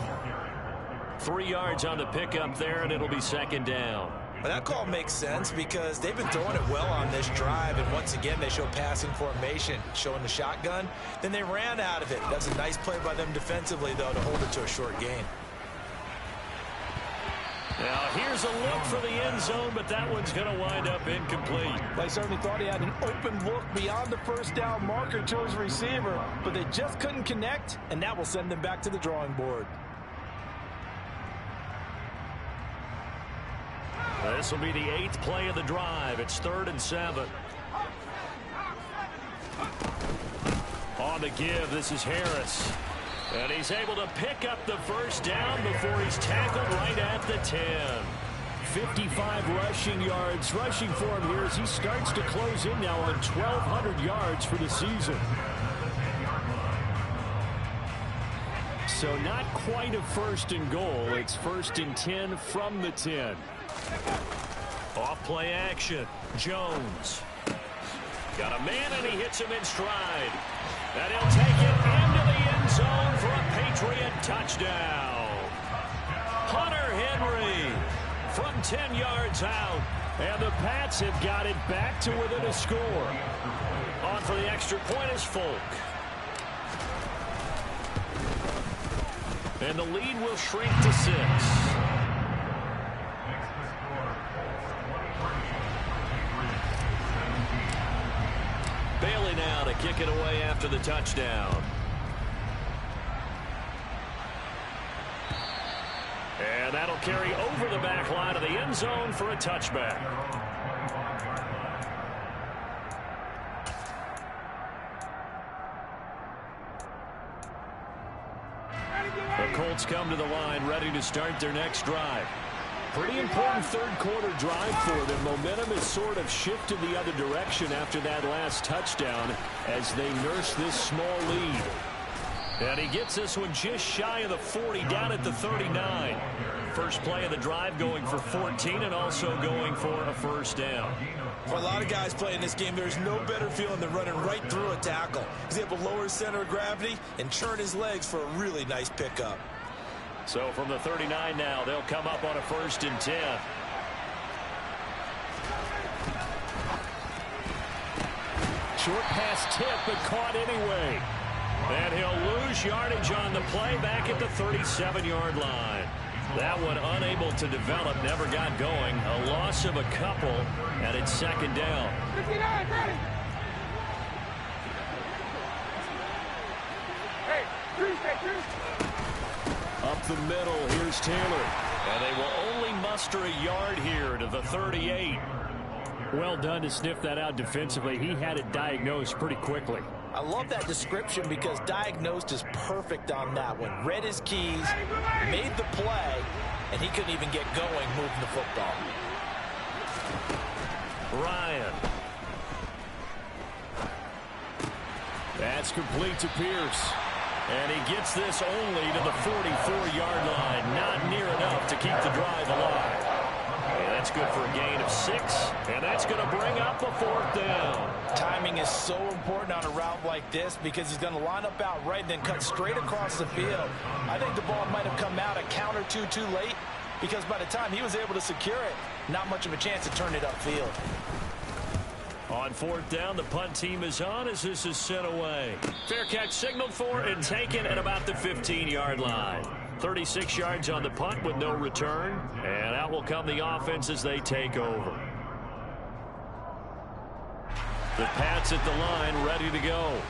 3 yards on the pickup there, and it'll be second down. Well, that call makes sense because they've been throwing it well on this drive, and once again, they show passing formation, showing the shotgun. Then they ran out of it. That's a nice play by them defensively, though, to hold it to a short gain. Now, here's a look for the end zone, but that one's going to wind up incomplete. They certainly thought he had an open look beyond the first down marker to his receiver, but they just couldn't connect, and that will send them back to the drawing board. This will be the 8th play of the drive. It's 3rd and 7. On the give, this is Harris. And he's able to pick up the first down before he's tackled right at the 10. 55 rushing yards. Rushing for him here as he starts to close in now on 1,200 yards for the season. So not quite a 1st and goal. It's 1st and 10 from the 10. Off play action. Jones. Got a man and he hits him in stride. And he'll take it into the end zone for a Patriot touchdown. Hunter Henry from 10 yards out. And the Pats have got it back to within a score. On for the extra point is Folk. And the lead will shrink to 6. Bailey now to kick it away after the touchdown. And that'll carry over the back line of the end zone for a touchback. The Colts come to the line ready to start their next drive. Pretty important third quarter drive for them. Momentum has sort of shifted the other direction after that last touchdown as they nurse this small lead. And he gets this one just shy of the 40, down at the 39. First play of the drive going for 14 and also going for a first down. For a lot of guys playing this game, there's no better feeling than running right through a tackle. He's able to lower his center of gravity and churn his legs for a really nice pickup. So from the 39 now, they'll come up on a 1st and 10. Short pass tip, but caught anyway. And he'll lose yardage on the play back at the 37-yard line. That one unable to develop, never got going. A loss of a couple, and it's 2nd down. 59, ready. Hey, up the middle, here's Taylor. And they will only muster a yard here to the 38. Well done to sniff that out defensively. He had it diagnosed pretty quickly. I love that description because diagnosed is perfect on that one. Read his keys, made the play, and he couldn't even get going moving the football. Ryan. That's complete to Pierce. And he gets this only to the 44-yard line. Not near enough to keep the drive alive. And that's good for a gain of 6. And that's going to bring up a 4th down. Timing is so important on a route like this because he's going to line up out right and then cut straight across the field. I think the ball might have come out a count or two too late because by the time he was able to secure it, not much of a chance to turn it upfield. On 4th down, the punt team is on as this is sent away. Fair catch signaled for and taken at about the 15-yard line. 36 yards on the punt with no return. And out will come the offense as they take over. The Pats at the line ready to go.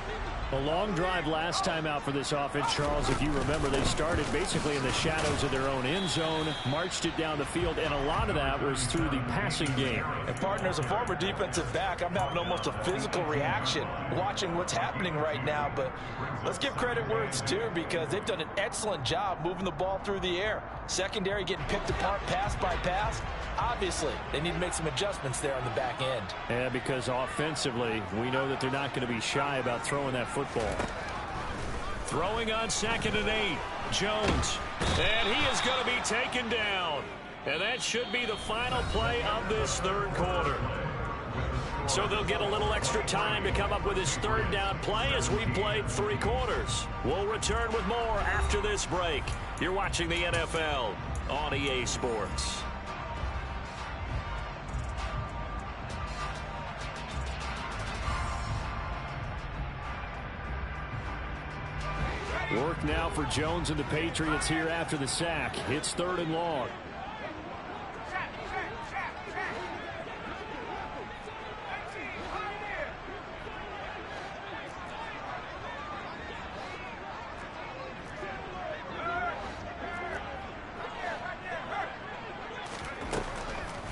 A long drive last time out for this offense, Charles. If you remember, they started basically in the shadows of their own end zone, marched it down the field, and a lot of that was through the passing game. And partner, as a former defensive back, I'm having almost a physical reaction watching what's happening right now. But let's give credit where it's due because they've done an excellent job moving the ball through the air. Secondary getting picked apart pass by pass. Obviously, they need to make some adjustments there on the back end. Yeah, because offensively, we know that they're not going to be shy about throwing that football. Throwing on 2nd and 8. Jones. And he is going to be taken down. And that should be the final play of this third quarter. So they'll get a little extra time to come up with his 3rd down play as we played 3 quarters. We'll return with more after this break. You're watching the NFL on EA Sports. Work now for Jones and the Patriots here after the sack. It's 3rd and long.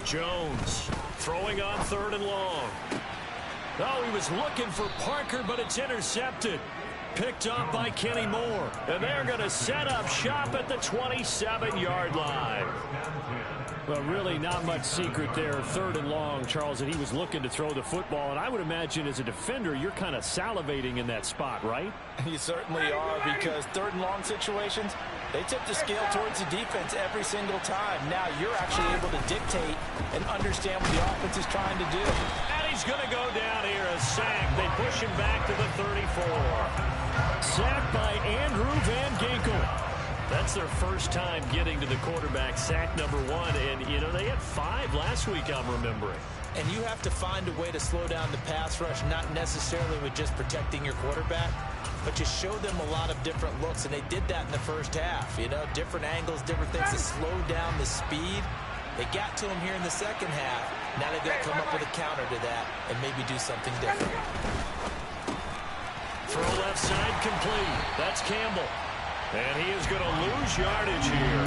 Jones throwing on 3rd and long. Oh, he was looking for Parker, but it's intercepted. Picked up by Kenny Moore. And they're going to set up shop at the 27-yard line. Well, really not much secret there. 3rd and long, Charles, and he was looking to throw the football. And I would imagine as a defender, you're kind of salivating in that spot, right? You certainly are because 3rd and long situations, they tip the scale towards the defense every single time. Now you're actually able to dictate and understand what the offense is trying to do. And he he's going to go down here, a sack. They push him back to the 34. Sacked by Andrew Van Ginkel. That's their first time getting to the quarterback, sack number 1. And, you know, they had 5 last week, I'm remembering. And you have to find a way to slow down the pass rush, not necessarily with just protecting your quarterback, but you show them a lot of different looks, and they did that in the first half. You know, different angles, different things to slow down the speed. They got to him here in the second half. Now they've got to come up with a counter to that and maybe do something different. Throw left side complete. That's Campbell. And he is going to lose yardage here.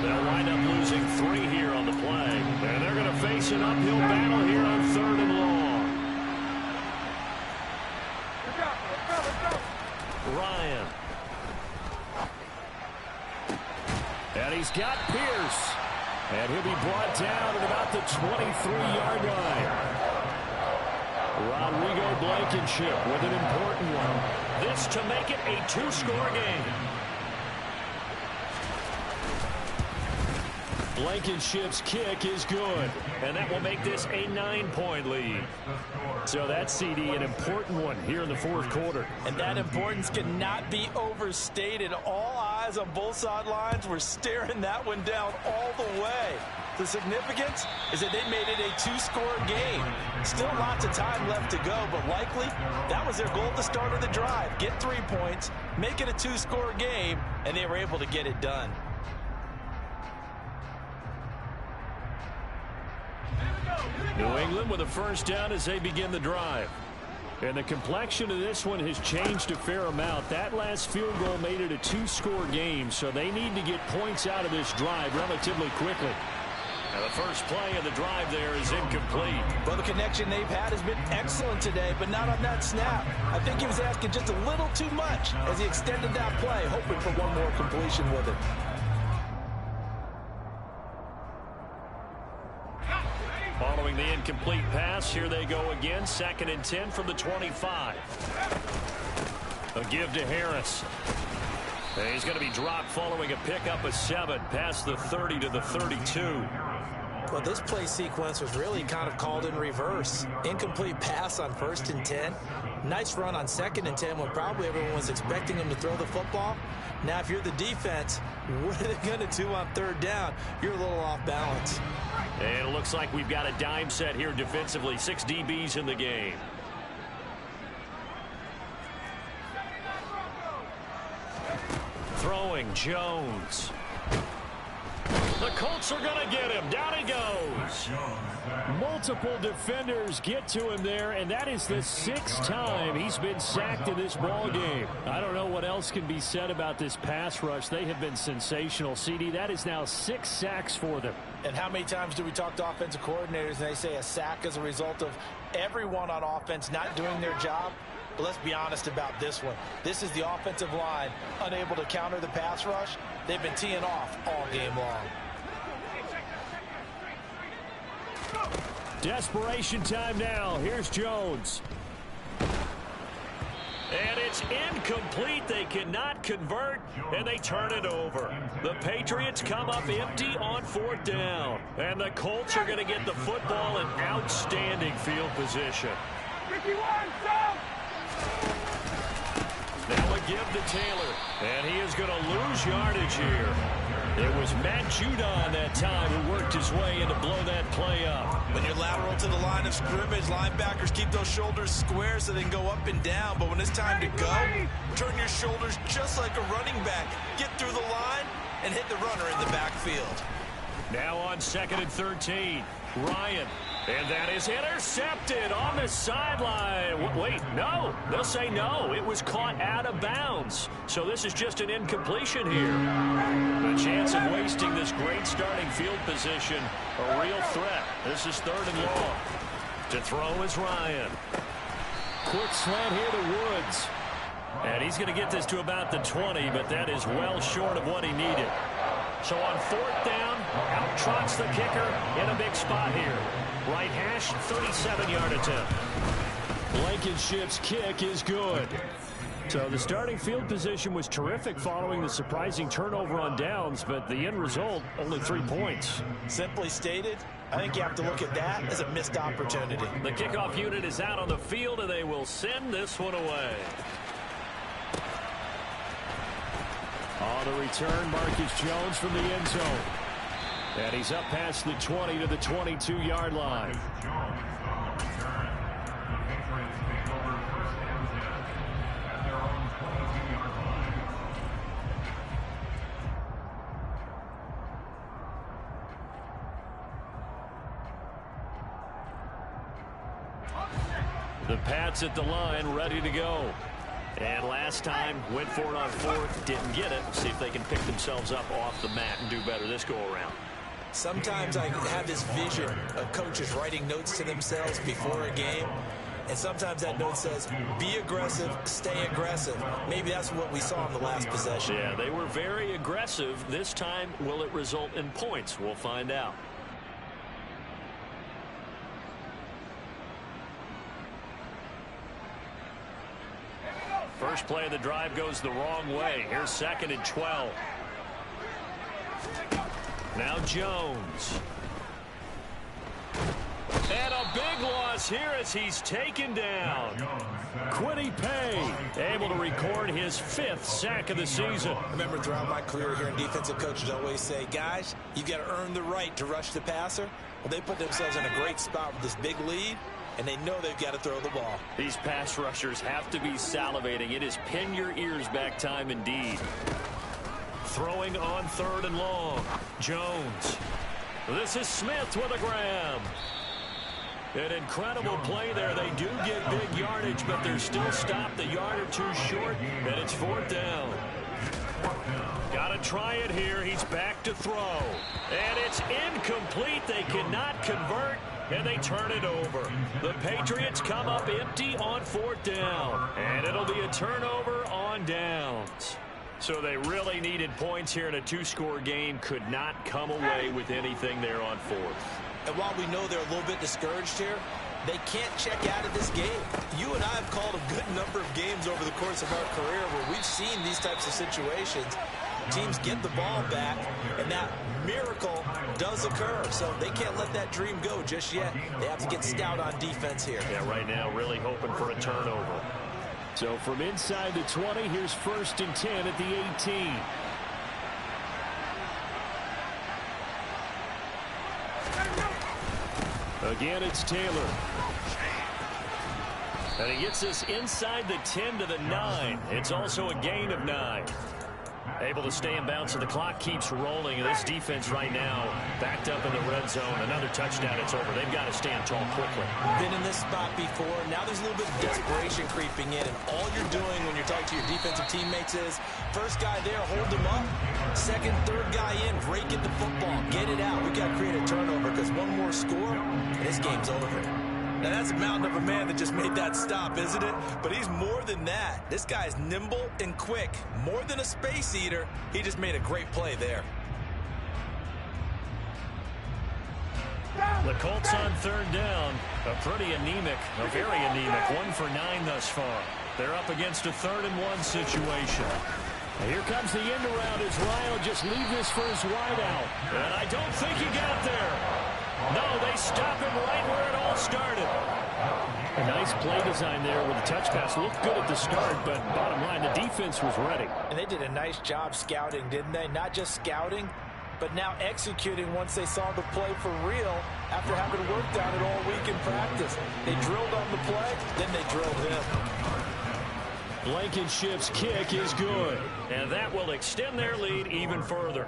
They'll wind up losing 3 here on the play. And they're going to face an uphill battle here on 3rd and long. Ryan. And he's got Pierce. And he'll be brought down at about the 23-yard line. Rodrigo Blankenship with an important one. This to make it a 2-score game. Blankenship's kick is good, and that will make this a 9-point lead. So that's, CD, an important one here in the 4th quarter. And that importance cannot be overstated. All eyes on both sidelines were staring that one down all the way. The significance is that they made it a 2-score game. Still lots of time left to go, but likely that was their goal at the start of the drive. Get 3 points, make it a 2-score game, and they were able to get it done. New England with a first down as they begin the drive. And the complexion of this one has changed a fair amount. That last field goal made it a 2-score game, so they need to get points out of this drive relatively quickly. And the first play of the drive there is incomplete. Well, the connection they've had has been excellent today, but not on that snap. I think he was asking just a little too much as he extended that play, hoping for one more completion with it. Following the incomplete pass, here they go again. 2nd and 10 from the 25. A give to Harris. And he's going to be dropped following a pickup of 7 past the 30 to the 32. Well, this play sequence was really kind of called in reverse. Incomplete pass on 1st and 10. Nice run on 2nd and 10 when probably everyone was expecting him to throw the football. Now, if you're the defense, what are they going to do on 3rd down? You're a little off balance. And it looks like we've got a dime set here defensively. 6 DBs in the game. Throwing Jones. The Colts are going to get him. Down he goes. Multiple defenders get to him there, and that is the 6th time he's been sacked in this ball game. I don't know what else can be said about this pass rush. They have been sensational. CD, that is now 6 sacks for them. And how many times do we talk to offensive coordinators and they say a sack is a result of everyone on offense not doing their job? But let's be honest about this one. This is the offensive line unable to counter the pass rush. They've been teeing off all game long. Desperation time now. Here's Jones. And it's incomplete. They cannot convert, and they turn it over. The Patriots come up empty on 4th down. And the Colts are going to get the football in outstanding field position. Now a give to Taylor, and he is going to lose yardage here. It was Matt Judon that time who worked his way in to blow that play up. When you're lateral to the line of scrimmage, linebackers keep those shoulders square so they can go up and down. But when it's time to go, turn your shoulders just like a running back. Get through the line and hit the runner in the backfield. Now on 2nd and 13, Ryan. And that is intercepted on the sideline. Wait, no. They'll say no. It was caught out of bounds. So this is just an incompletion here. The chance of wasting this great starting field position, a real threat. This is 3rd and long. To throw is Ryan. Quick slant here to Woods. And he's going to get this to about the 20, but that is well short of what he needed. So on 4th down, out trots the kicker in a big spot here. Right hash, 37-yard attempt. Blankenship's kick is good. So the starting field position was terrific following the surprising turnover on downs, but the end result, only 3 points. Simply stated, I think you have to look at that as a missed opportunity. The kickoff unit is out on the field, and they will send this one away. On the return, Marcus Jones from the end zone. And he's up past the 20 to the 22-yard line. The Pats at the line, ready to go. And last time, went for it on fourth, didn't get it. See if they can pick themselves up off the mat and do better this go-around. Sometimes I have this vision of coaches writing notes to themselves before a game. And sometimes that note says, be aggressive, stay aggressive. Maybe that's what we saw in the last possession. Yeah, they were very aggressive. This time, will it result in points? We'll find out. First play of the drive goes the wrong way. Here's 2nd and 12. Now Jones. And a big loss here as he's taken down. Kwity Paye able to record his 5th sack of the season. Remember, throughout my career here in defensive coaches always say, guys, you got to earn the right to rush the passer. Well, they put themselves in a great spot with this big lead, and they know they've got to throw the ball. These pass rushers have to be salivating. It is pin your ears back time indeed. Throwing on 3rd and long. Jones. This is Smith with a grab. An incredible play there. They do get big yardage, but they're still stopped a yard or two short, and it's 4th down. Got to try it here. He's back to throw. And it's incomplete. They cannot convert, and they turn it over. The Patriots come up empty on 4th down, and it'll be a turnover on downs. So they really needed points here in a 2-score game. Could not come away with anything there on 4th. And while we know they're a little bit discouraged here, they can't check out of this game. You and I have called a good number of games over the course of our career where we've seen these types of situations. Teams get the ball back, and that miracle does occur. So they can't let that dream go just yet. They have to get stout on defense here. Yeah, right now really hoping for a turnover. So from inside the 20, here's 1st and 10 at the 18. Again, it's Taylor. And he gets us inside the 10 to the 9. It's also a gain of 9. Able to stay in bounds, so the clock keeps rolling. And this defense right now backed up in the red zone. Another touchdown, it's over. They've got to stand tall quickly. Been in this spot before. Now there's a little bit of desperation creeping in. And all you're doing when you're talking to your defensive teammates is, first guy there, hold him up. Second, third guy in, rake at the football. Get it out. We got to create a turnover because one more score, and this game's over. Now, that's a mountain of a man that just made that stop, isn't it? But he's more than that. This guy's nimble and quick. More than a space eater, he just made a great play there. The Colts on 3rd down. A pretty anemic, a very anemic. 1 for 9 thus far. They're up against a 3rd and 1 situation. Here comes the end around as Ryan will just leave this for his wide out. And I don't think he got there. No, they stop him right where it all started. A nice play design there with the touch pass. Looked good at the start, but bottom line, the defense was ready. And they did a nice job scouting, didn't they? Not just scouting, but now executing once they saw the play for real after having worked on it all week in practice. They drilled on the play, then they drilled him. Blankenship's kick is good, and that will extend their lead even further.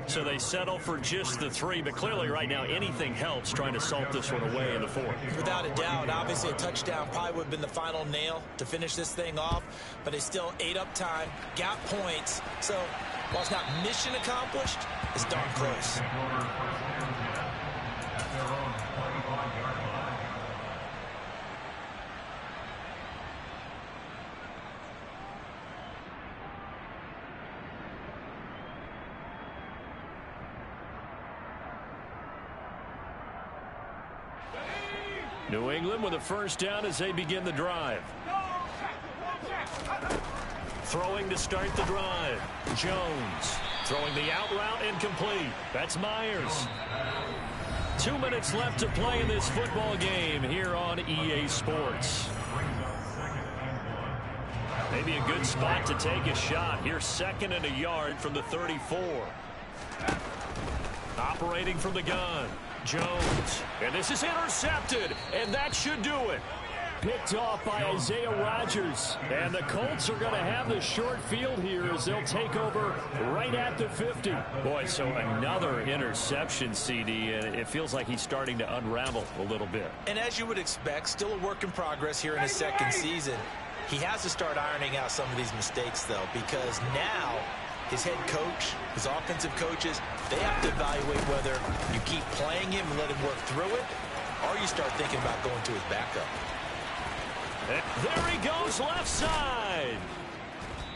So they settle for just the 3, but clearly right now anything helps trying to salt this one away in the 4th. Without a doubt, obviously a touchdown probably would have been the final nail to finish this thing off, but they still ate up time, got points. So while it's not mission accomplished, it's darn close. New England with a 1st down as they begin the drive. Throwing to start the drive. Jones throwing the out route incomplete. That's Myers. 2 minutes left to play in this football game here on EA Sports. Maybe a good spot to take a shot. Here's 2nd and a yard from the 34. Operating from the gun. Jones. And this is intercepted. And that should do it. Picked off by Isaiah Rodgers. And the Colts are going to have the short field here as they'll take over right at the 50. Boy, so another interception, CD, and it feels like he's starting to unravel a little bit. And as you would expect, still a work in progress here in his 2nd season. He has to start ironing out some of these mistakes, though, because now his head coach, his offensive coaches, they have to evaluate whether you keep playing him and let him work through it, or you start thinking about going to his backup. There he goes, left side.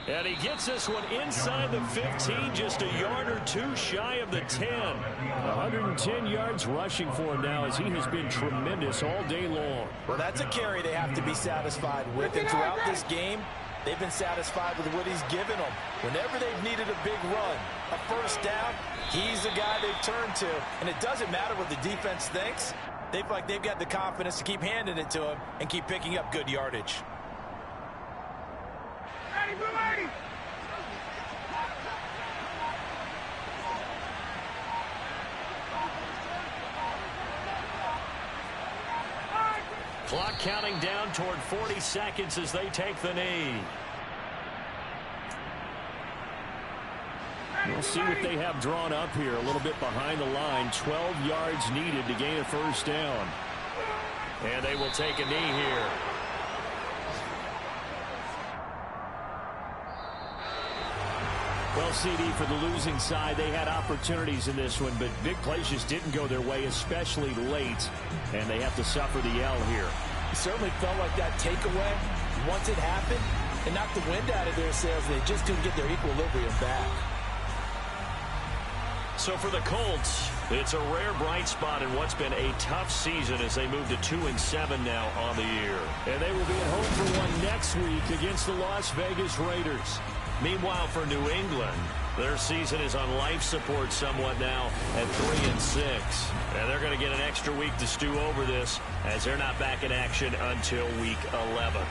And he gets this one inside the 15, just a yard or two shy of the 10. 110 yards rushing for him now as he has been tremendous all day long. Well, that's a carry they have to be satisfied with. And throughout this game, they've been satisfied with what he's given them. Whenever they've needed a big run, a first down, he's the guy they've turned to. And it doesn't matter what the defense thinks. They feel like they've got the confidence to keep handing it to him and keep picking up good yardage. Clock counting down toward 40 seconds as they take the knee. We'll see what they have drawn up here a little bit behind the line. 12 yards needed to gain a first down. And they will take a knee here. Well, CD, for the losing side, they had opportunities in this one, but big plays just didn't go their way, especially late, and they have to suffer the L here. It certainly felt like that takeaway, once it happened, it knocked the wind out of their sails. They just didn't get their equilibrium back. So for the Colts, it's a rare bright spot in what's been a tough season as they move to 2-7 now on the year. And they will be at home for one next week against the Las Vegas Raiders. Meanwhile, for New England, their season is on life support somewhat now at 3-6. And they're going to get an extra week to stew over this as they're not back in action until week 11.